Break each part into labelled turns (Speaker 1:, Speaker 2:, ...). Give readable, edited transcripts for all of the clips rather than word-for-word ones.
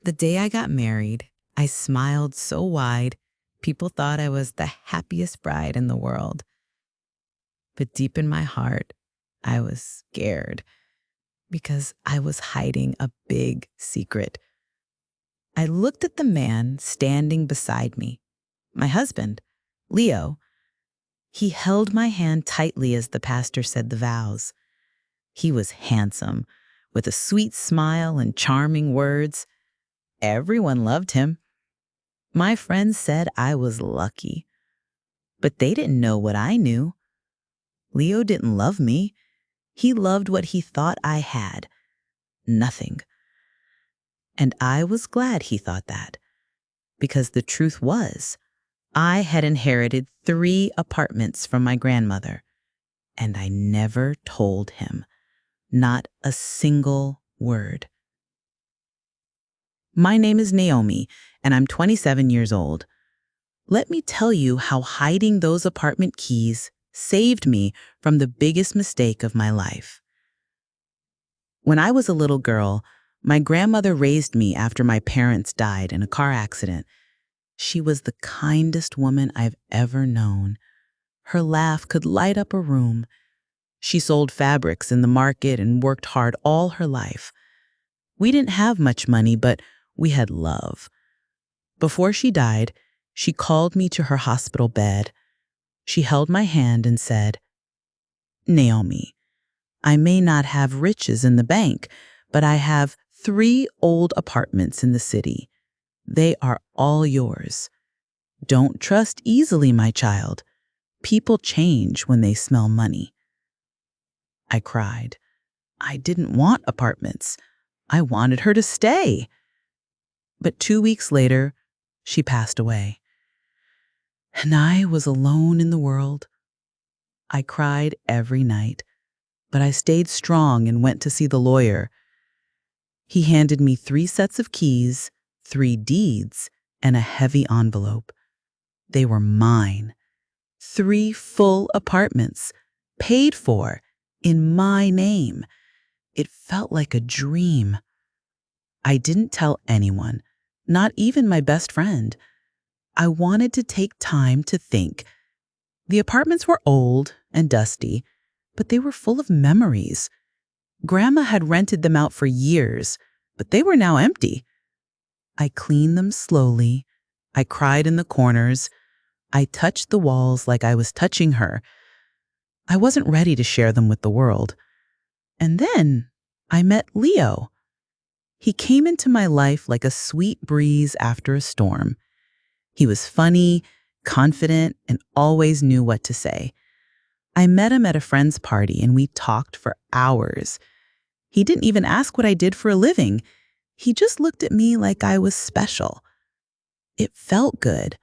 Speaker 1: The day I got married, I smiled so wide, people thought I was the happiest bride in the world. But deep in my heart, I was scared because I was hiding a big secret. I looked at the man standing beside me, my husband, Leo. He held my hand tightly as the pastor said the vows. He was handsome, with a sweet smile and charming words. Everyone loved him. My friends said I was lucky, but they didn't know what I knew. Leo didn't love me. He loved what he thought I had, nothing. And I was glad he thought that, because the truth was, I had inherited 3 apartments from my grandmother, and I never told him, not a single word. My name is Naomi, and I'm 27 years old. Let me tell you how hiding those apartment keys saved me from the biggest mistake of my life. When I was a little girl, my grandmother raised me after my parents died in a car accident. She was the kindest woman I've ever known. Her laugh could light up a room. She sold fabrics in the market and worked hard all her life. We didn't have much money, but we had love. Before she died, she called me to her hospital bed. She held my hand and said, "Naomi, I may not have riches in the bank, but I have 3 old apartments in the city. They are all yours. Don't trust easily, my child. People change when they smell money." I cried. I didn't want apartments. I wanted her to stay. But 2 weeks later, she passed away. And I was alone in the world. I cried every night, but I stayed strong and went to see the lawyer. He handed me 3 sets of keys, 3 deeds, and a heavy envelope. They were mine. 3 full apartments, paid for, in my name. It felt like a dream. I didn't tell anyone, not even my best friend. I wanted to take time to think. The apartments were old and dusty, but they were full of memories. Grandma had rented them out for years, but they were now empty. I cleaned them slowly. I cried in the corners. I touched the walls like I was touching her. I wasn't ready to share them with the world. And then I met Leo. He came into my life like a sweet breeze after a storm. He was funny, confident, and always knew what to say. I met him at a friend's party and we talked for hours. He didn't even ask what I did for a living. He just looked at me like I was special. It felt good.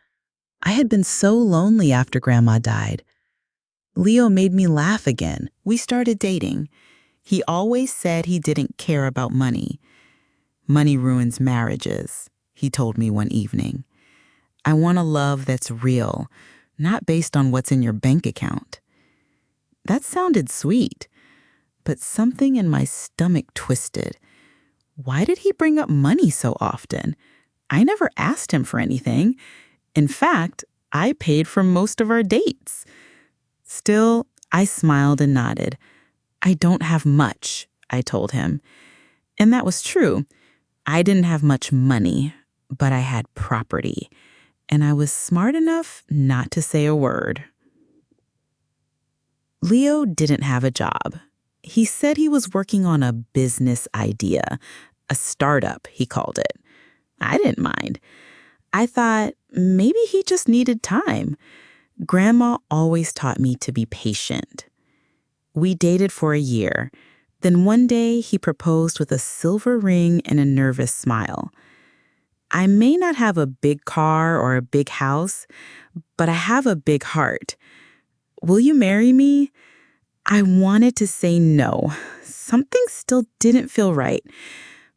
Speaker 1: I had been so lonely after Grandma died. Leo made me laugh again. We started dating. He always said he didn't care about money. "Money ruins marriages," he told me one evening. "I want a love that's real, not based on what's in your bank account." That sounded sweet, but something in my stomach twisted. Why did he bring up money so often? I never asked him for anything. In fact, I paid for most of our dates. Still, I smiled and nodded. "I don't have much," I told him. And that was true. I didn't have much money, but I had property. And I was smart enough not to say a word. Leo didn't have a job. He said he was working on a business idea, a startup, he called it. I didn't mind. I thought maybe he just needed time. Grandma always taught me to be patient. We dated for a year. Then one day he proposed with a silver ring and a nervous smile. I may not have a big car or a big house, but I have a big heart. "Will you marry me?" I wanted to say no. Something still didn't feel right,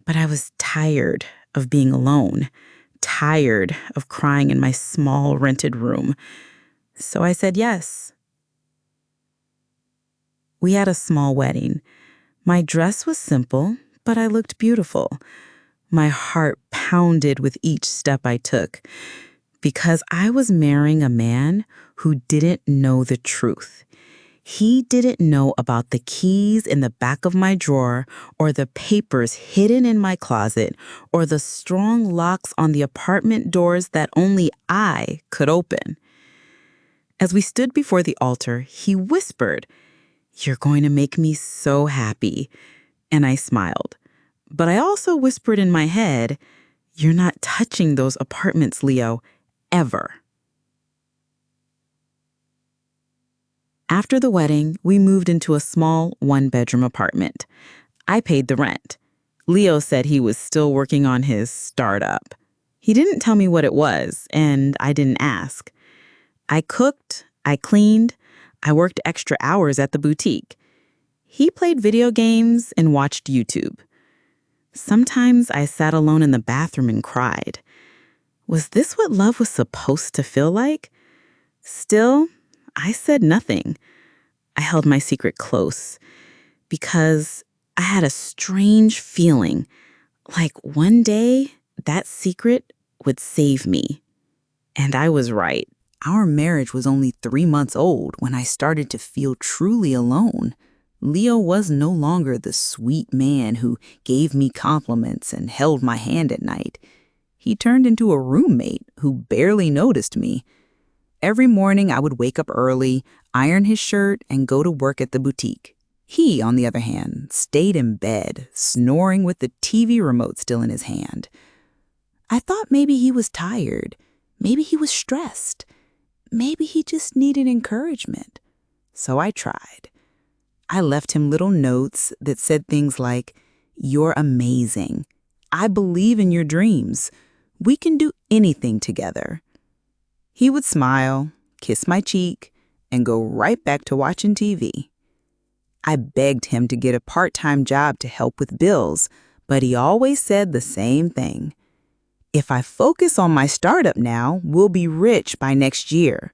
Speaker 1: but I was tired of being alone, tired of crying in my small rented room. So I said yes. We had a small wedding. My dress was simple, but I looked beautiful. My heart pounded with each step I took because I was marrying a man who didn't know the truth. He didn't know about the keys in the back of my drawer, or the papers hidden in my closet, or the strong locks on the apartment doors that only I could open. As we stood before the altar, he whispered, "You're going to make me so happy." And I smiled. But I also whispered in my head, "You're not touching those apartments, Leo, ever." After the wedding, we moved into a small one-bedroom apartment. I paid the rent. Leo said he was still working on his startup. He didn't tell me what it was, and I didn't ask. I cooked, I cleaned, I worked extra hours at the boutique. He played video games and watched YouTube. Sometimes I sat alone in the bathroom and cried. Was this what love was supposed to feel like? Still, I said nothing. I held my secret close because I had a strange feeling like one day that secret would save me. And I was right. Our marriage was only 3 months old when I started to feel truly alone. Leo was no longer the sweet man who gave me compliments and held my hand at night. He turned into a roommate who barely noticed me. Every morning I would wake up early, iron his shirt, and go to work at the boutique. He, on the other hand, stayed in bed, snoring with the TV remote still in his hand. I thought maybe he was tired. Maybe he was stressed. Maybe he just needed encouragement. So I tried. I left him little notes that said things like, "You're amazing. I believe in your dreams. We can do anything together." He would smile, kiss my cheek, and go right back to watching TV. I begged him to get a part-time job to help with bills, but he always said the same thing. "If I focus on my startup now, we'll be rich by next year."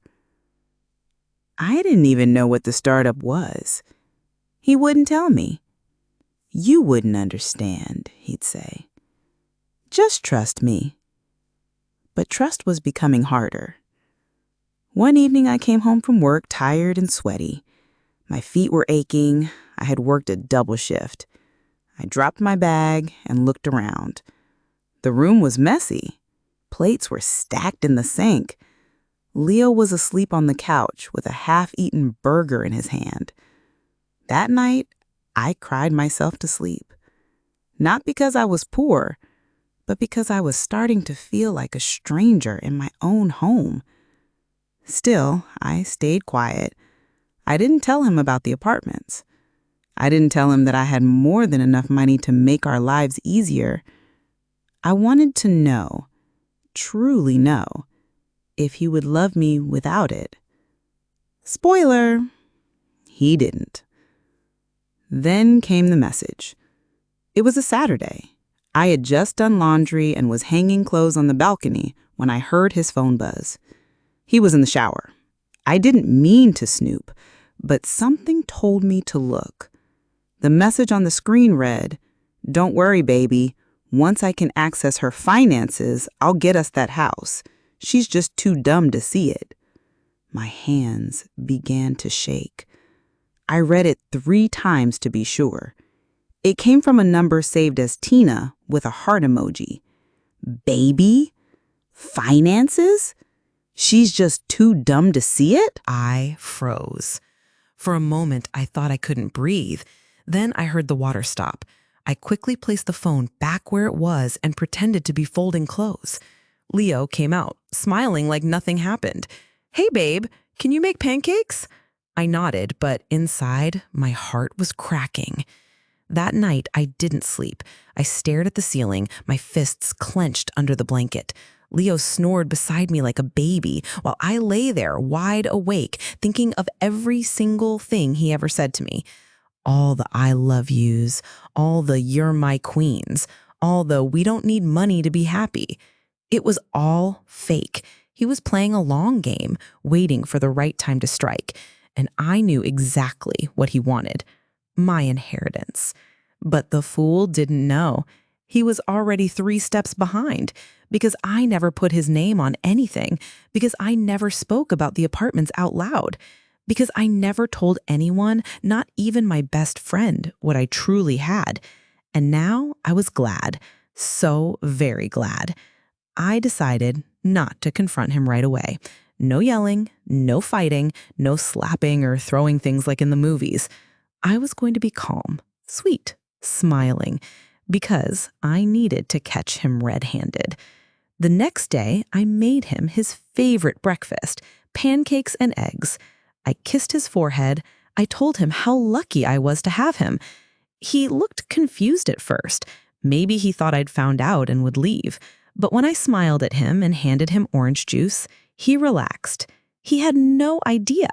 Speaker 1: I didn't even know what the startup was. He wouldn't tell me. "You wouldn't understand," he'd say. "Just trust me." But trust was becoming harder. One evening I came home from work tired and sweaty. My feet were aching. I had worked a double shift. I dropped my bag and looked around. The room was messy. Plates were stacked in the sink. Leo was asleep on the couch with a half-eaten burger in his hand. That night, I cried myself to sleep. Not because I was poor, but because I was starting to feel like a stranger in my own home. Still, I stayed quiet. I didn't tell him about the apartments. I didn't tell him that I had more than enough money to make our lives easier. I wanted to know, truly know, if he would love me without it. Spoiler, he didn't. Then came the message. It was a Saturday. I had just done laundry and was hanging clothes on the balcony when I heard his phone buzz. He was in the shower. I didn't mean to snoop, but something told me to look. The message on the screen read, "Don't worry, baby. Once I can access her finances, I'll get us that house. She's just too dumb to see it." My hands began to shake. I read it 3 times to be sure. It came from a number saved as Tina with a heart emoji. Baby? Finances? She's just too dumb to see it? I froze. For a moment, I thought I couldn't breathe. Then I heard the water stop. I quickly placed the phone back where it was and pretended to be folding clothes. Leo came out, smiling like nothing happened. "Hey, babe, can you make pancakes?" I nodded, but inside, my heart was cracking. That night, I didn't sleep. I stared at the ceiling, my fists clenched under the blanket. Leo snored beside me like a baby, while I lay there wide awake, thinking of every single thing he ever said to me. All the "I love yous," all the "you're my queens," all the "we don't need money to be happy." It was all fake. He was playing a long game, waiting for the right time to strike. And I knew exactly what he wanted: my inheritance. But the fool didn't know. He was already 3 steps behind because I never put his name on anything, because I never spoke about the apartments out loud, because I never told anyone, not even my best friend, what I truly had. And now I was glad, so very glad. I decided not to confront him right away. No yelling, no fighting, no slapping or throwing things like in the movies. I was going to be calm, sweet, smiling, because I needed to catch him red-handed. The next day, I made him his favorite breakfast, pancakes and eggs. I kissed his forehead. I told him how lucky I was to have him. He looked confused at first. Maybe he thought I'd found out and would leave. But when I smiled at him and handed him orange juice, he relaxed. He had no idea.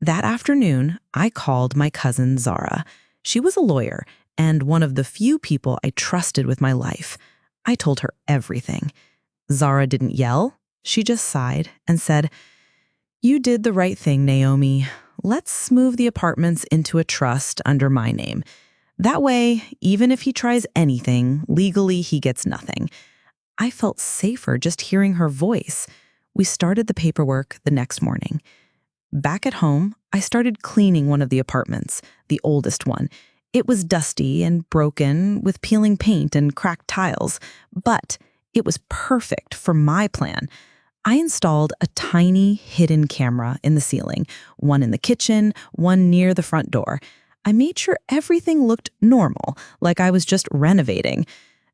Speaker 1: That afternoon, I called my cousin Zara. She was a lawyer and one of the few people I trusted with my life. I told her everything. Zara didn't yell. She just sighed and said, "You did the right thing, Naomi. Let's move the apartments into a trust under my name. That way, even if he tries anything, legally he gets nothing." I felt safer just hearing her voice. We started the paperwork the next morning. Back at home, I started cleaning one of the apartments, the oldest one. It was dusty and broken, with peeling paint and cracked tiles, but it was perfect for my plan. I installed a tiny hidden camera in the ceiling, one in the kitchen, one near the front door. I made sure everything looked normal, like I was just renovating.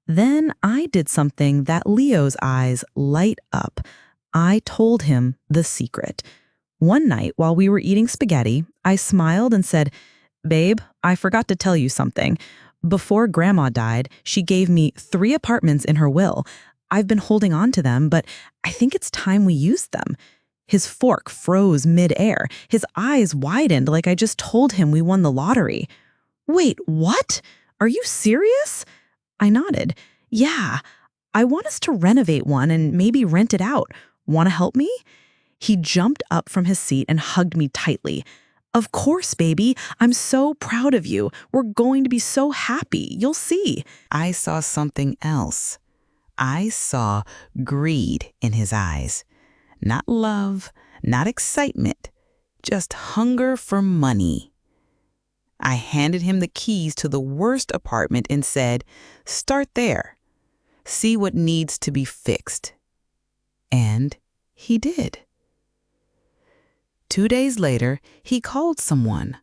Speaker 1: Then I did something that Leo's eyes light up. I told him the secret. One night while we were eating spaghetti, I smiled and said, "Babe, I forgot to tell you something. Before Grandma died, she gave me 3 apartments in her will. I've been holding on to them, but I think it's time we used them." His fork froze mid-air. His eyes widened like I just told him we won the lottery. "Wait, what? Are you serious?" I nodded. "Yeah, I want us to renovate one and maybe rent it out. Want to help me?" He jumped up from his seat and hugged me tightly. "Of course, baby. I'm so proud of you. We're going to be so happy. You'll see." I saw something else. I saw greed in his eyes. Not love, not excitement, just hunger for money. I handed him the keys to the worst apartment and said, "Start there. See what needs to be fixed." And he did. 2 days later, he called someone.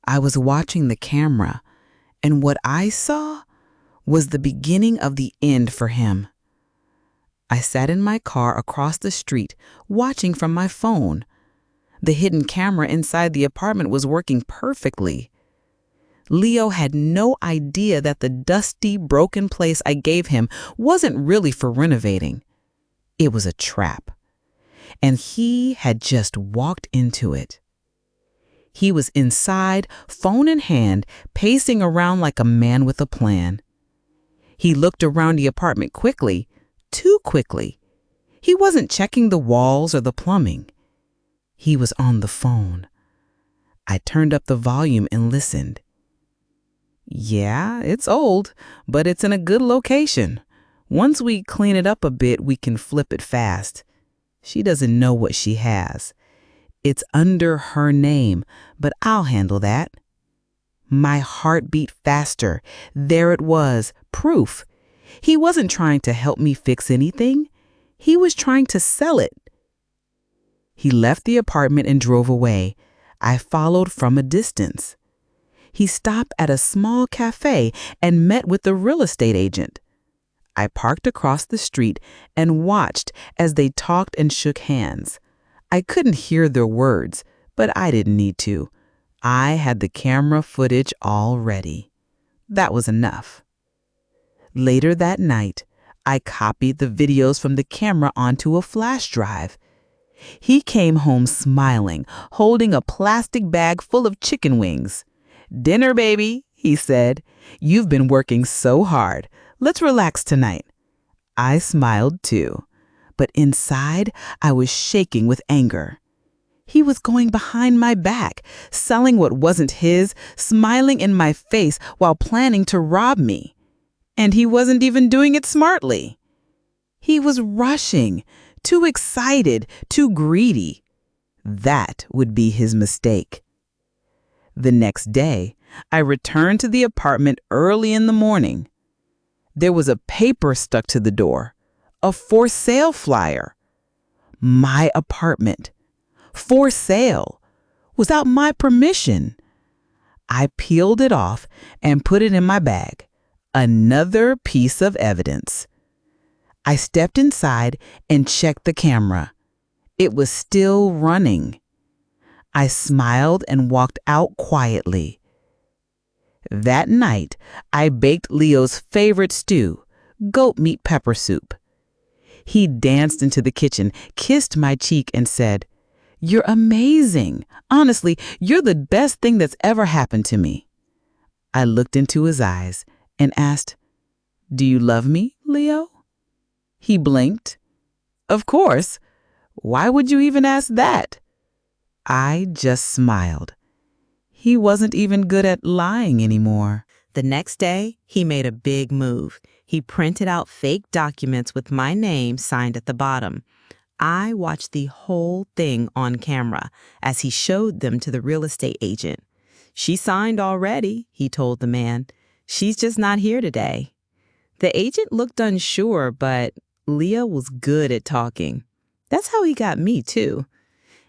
Speaker 1: I was watching the camera, and what I saw was the beginning of the end for him. I sat in my car across the street, watching from my phone. The hidden camera inside the apartment was working perfectly. Leo had no idea that the dusty, broken place I gave him wasn't really for renovating. It was a trap. And he had just walked into it. He was inside, phone in hand, pacing around like a man with a plan. He looked around the apartment quickly, too quickly. He wasn't checking the walls or the plumbing. He was on the phone. I turned up the volume and listened. "Yeah, it's old, but it's in a good location. Once we clean it up a bit, we can flip it fast. She doesn't know what she has. It's under her name, but I'll handle that." My heart beat faster. There it was, proof. He wasn't trying to help me fix anything. He was trying to sell it. He left the apartment and drove away. I followed from a distance. He stopped at a small cafe and met with the real estate agent. I parked across the street and watched as they talked and shook hands. I couldn't hear their words, but I didn't need to. I had the camera footage all ready. That was enough. Later that night, I copied the videos from the camera onto a flash drive. He came home smiling, holding a plastic bag full of chicken wings. "Dinner, baby," he said. "You've been working so hard. Let's relax tonight." I smiled too, but inside I was shaking with anger. He was going behind my back, selling what wasn't his, smiling in my face while planning to rob me. And he wasn't even doing it smartly. He was rushing, too excited, too greedy. That would be his mistake. The next day, I returned to the apartment early in the morning. There was a paper stuck to the door, a for sale flyer. My apartment, for sale, without my permission. I peeled it off and put it in my bag. Another piece of evidence. I stepped inside and checked the camera. It was still running. I smiled and walked out quietly. That night, I baked Leo's favorite stew, goat meat pepper soup. He danced into the kitchen, kissed my cheek, and said, "You're amazing. Honestly, you're the best thing that's ever happened to me." I looked into his eyes and asked, "Do you love me, Leo?" He blinked. "Of course. Why would you even ask that?" I just smiled. He wasn't even good at lying anymore. The next day, he made a big move. He printed out fake documents with my name signed at the bottom. I watched the whole thing on camera as he showed them to the real estate agent. "She signed already," he told the man. "She's just not here today." The agent looked unsure, but Leo was good at talking. That's how he got me, too.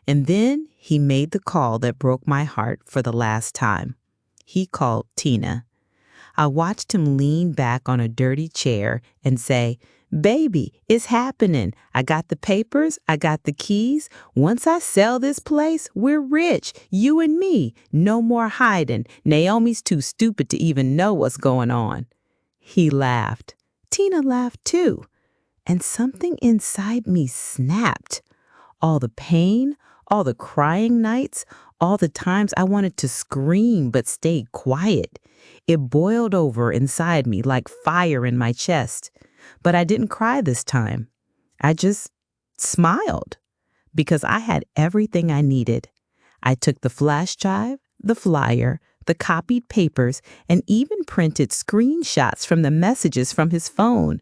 Speaker 1: And then he made the call that broke my heart for the last time. He called Tina. I watched him lean back on a dirty chair and say, "Baby, it's happening. I got the papers. I got the keys. Once I sell this place, we're rich. You and me. No more hiding. Naomi's too stupid to even know what's going on." He laughed. Tina laughed too. And something inside me snapped. All the pain, all the crying nights, all the times I wanted to scream but stayed quiet. It boiled over inside me like fire in my chest. But I didn't cry this time. I just smiled because I had everything I needed. I took the flash drive, the flyer, the copied papers, and even printed screenshots from the messages from his phone.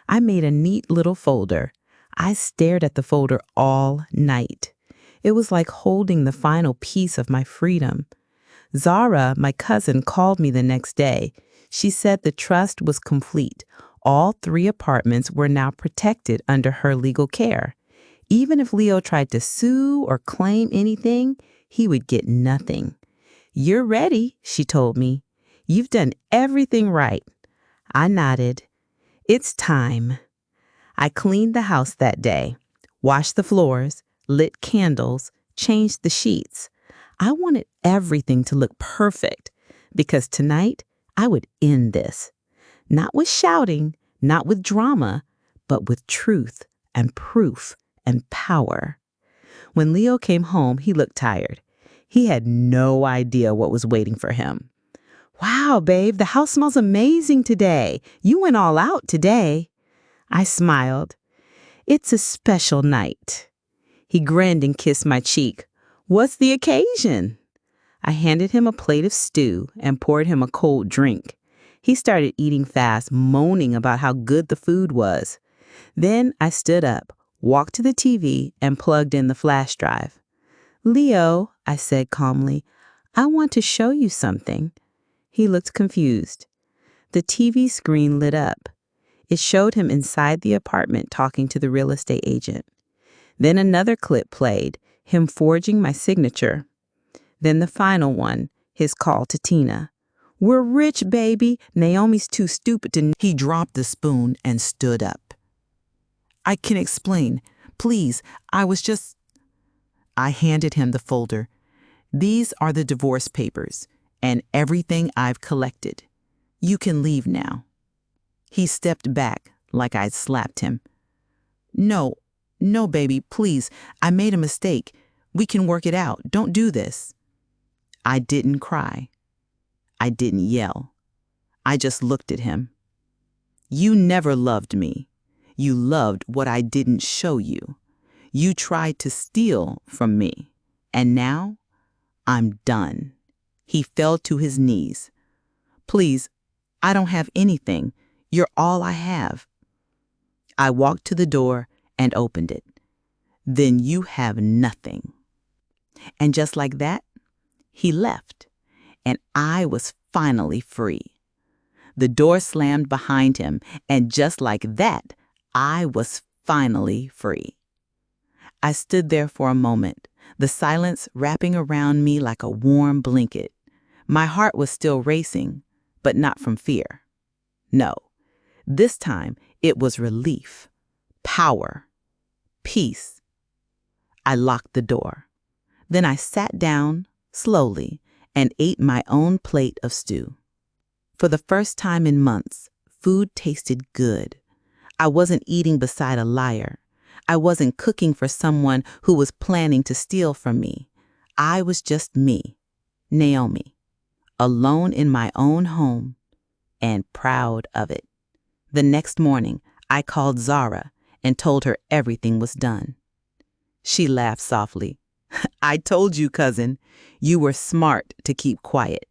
Speaker 1: I made a neat little folder. I stared at the folder all night. It was like holding the final piece of my freedom. Zara, my cousin, called me the next day. She said the trust was complete. All 3 apartments were now protected under her legal care. Even if Leo tried to sue or claim anything, he would get nothing. "You're ready," she told me. "You've done everything right." I nodded. It's time. I cleaned the house that day, washed the floors, lit candles, changed the sheets. I wanted everything to look perfect because tonight I would end this. Not with shouting, not with drama, but with truth and proof and power. When Leo came home, he looked tired. He had no idea what was waiting for him. "Wow, babe, the house smells amazing today. You went all out today." I smiled. "It's a special night." He grinned and kissed my cheek. "What's the occasion?" I handed him a plate of stew and poured him a cold drink. He started eating fast, moaning about how good the food was. Then I stood up, walked to the TV, and plugged in the flash drive. "Leo," I said calmly, "I want to show you something." He looked confused. The TV screen lit up. It showed him inside the apartment talking to the real estate agent. Then another clip played, him forging my signature. Then the final one, his call to Tina. "We're rich, baby. Naomi's too stupid to..." He dropped the spoon and stood up. "I can explain. Please, I handed him the folder. "These are the divorce papers and everything I've collected. You can leave now." He stepped back like I'd slapped him. No, baby, please. I made a mistake. We can work it out. Don't do this." I didn't cry. I didn't yell. I just looked at him. "You never loved me. You loved what I didn't show you. You tried to steal from me. And now I'm done." He fell to his knees. "Please, I don't have anything. You're all I have." I walked to the door and opened it. "Then you have nothing." And just like that, he left, and I was finally free. The door slammed behind him, and just like that, I was finally free. I stood there for a moment, the silence wrapping around me like a warm blanket. My heart was still racing, but not from fear. No, this time it was relief, power, peace. I locked the door. Then I sat down, slowly, and ate my own plate of stew. For the first time in months, food tasted good. I wasn't eating beside a liar. I wasn't cooking for someone who was planning to steal from me. I was just me, Naomi, alone in my own home, and proud of it. The next morning, I called Zara and told her everything was done. She laughed softly. "I told you, cousin, you were smart to keep quiet.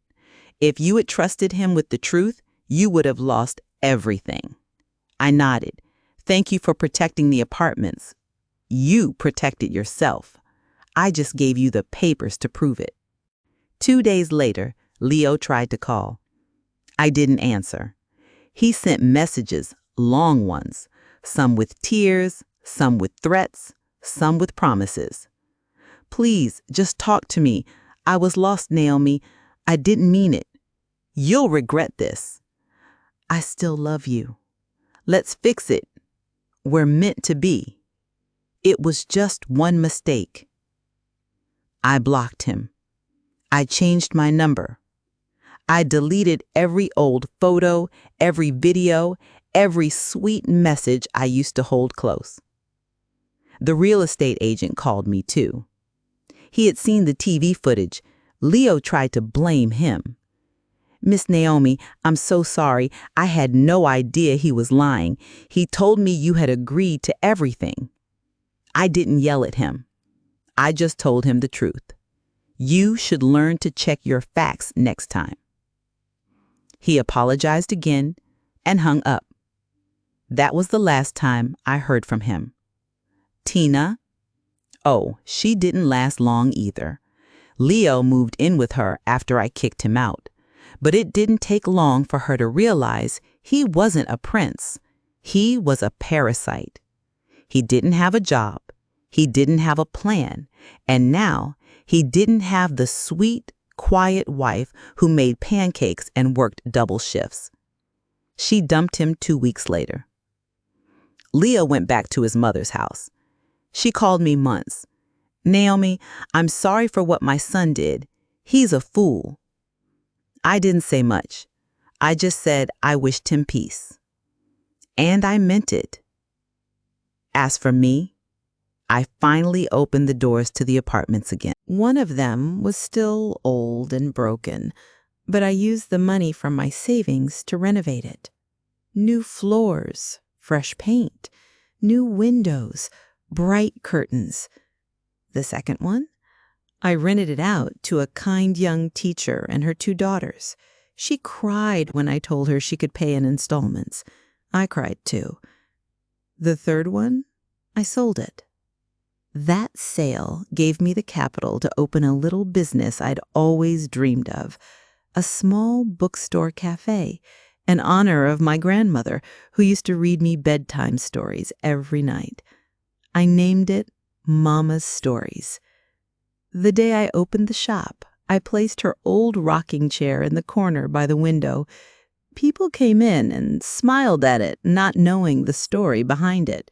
Speaker 1: If you had trusted him with the truth, you would have lost everything." I nodded. "Thank you for protecting the apartments. You protected yourself. I just gave you the papers to prove it." 2 days later, Leo tried to call. I didn't answer. He sent messages, long ones, some with tears, some with threats, some with promises. "Please, just talk to me. I was lost, Naomi. I didn't mean it. You'll regret this. I still love you. Let's fix it. We're meant to be. It was just one mistake." I blocked him. I changed my number. I deleted every old photo, every video, every sweet message I used to hold close. The real estate agent called me too. He had seen the TV footage. Leo tried to blame him. "Miss Naomi, I'm so sorry. I had no idea he was lying. He told me you had agreed to everything." I didn't yell at him. I just told him the truth. "You should learn to check your facts next time." He apologized again and hung up. That was the last time I heard from him. Tina? Oh, she didn't last long either. Leo moved in with her after I kicked him out. But it didn't take long for her to realize he wasn't a prince. He was a parasite. He didn't have a job. He didn't have a plan. And now he didn't have the sweet, quiet wife who made pancakes and worked double shifts. She dumped him 2 weeks later. Leo went back to his mother's house. She called me months. "Naomi, I'm sorry for what my son did. He's a fool." I didn't say much. I just said I wished him peace. And I meant it. As for me, I finally opened the doors to the apartments again. One of them was still old and broken, but I used the money from my savings to renovate it. New floors, fresh paint, new windows, bright curtains. The second one? I rented it out to a kind young teacher and her 2 daughters. She cried when I told her she could pay in installments. I cried too. The third one? I sold it. That sale gave me the capital to open a little business I'd always dreamed of, a small bookstore cafe, in honor of my grandmother, who used to read me bedtime stories every night. I named it Mama's Stories. The day I opened the shop, I placed her old rocking chair in the corner by the window. People came in and smiled at it, not knowing the story behind it.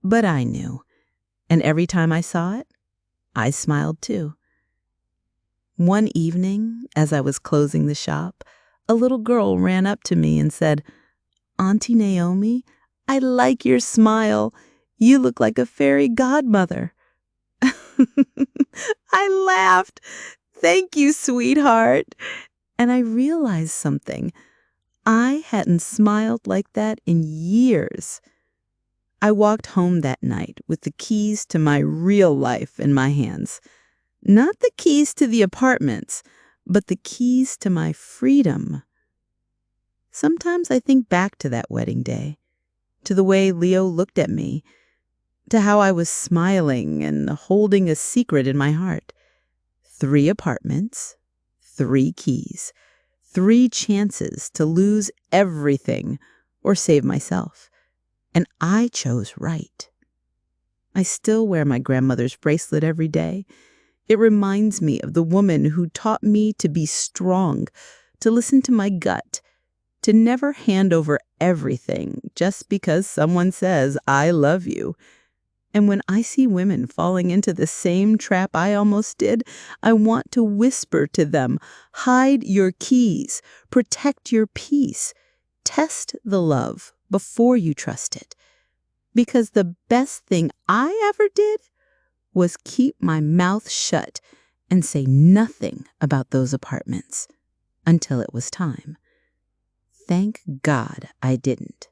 Speaker 1: But I knew. And every time I saw it, I smiled too. One evening, as I was closing the shop, a little girl ran up to me and said, "Auntie Naomi, I like your smile. You look like a fairy godmother." I laughed. "Thank you, sweetheart." And I realized something. I hadn't smiled like that in years. I walked home that night with the keys to my real life in my hands. Not the keys to the apartments, but the keys to my freedom. Sometimes I think back to that wedding day, to the way Leo looked at me, to how I was smiling and holding a secret in my heart. 3 apartments, 3 keys, 3 chances to lose everything or save myself. And I chose right. I still wear my grandmother's bracelet every day. It reminds me of the woman who taught me to be strong, to listen to my gut, to never hand over everything just because someone says, "I love you." And when I see women falling into the same trap I almost did, I want to whisper to them, hide your keys, protect your peace, test the love before you trust it. Because the best thing I ever did was keep my mouth shut and say nothing about those apartments until it was time. Thank God I didn't.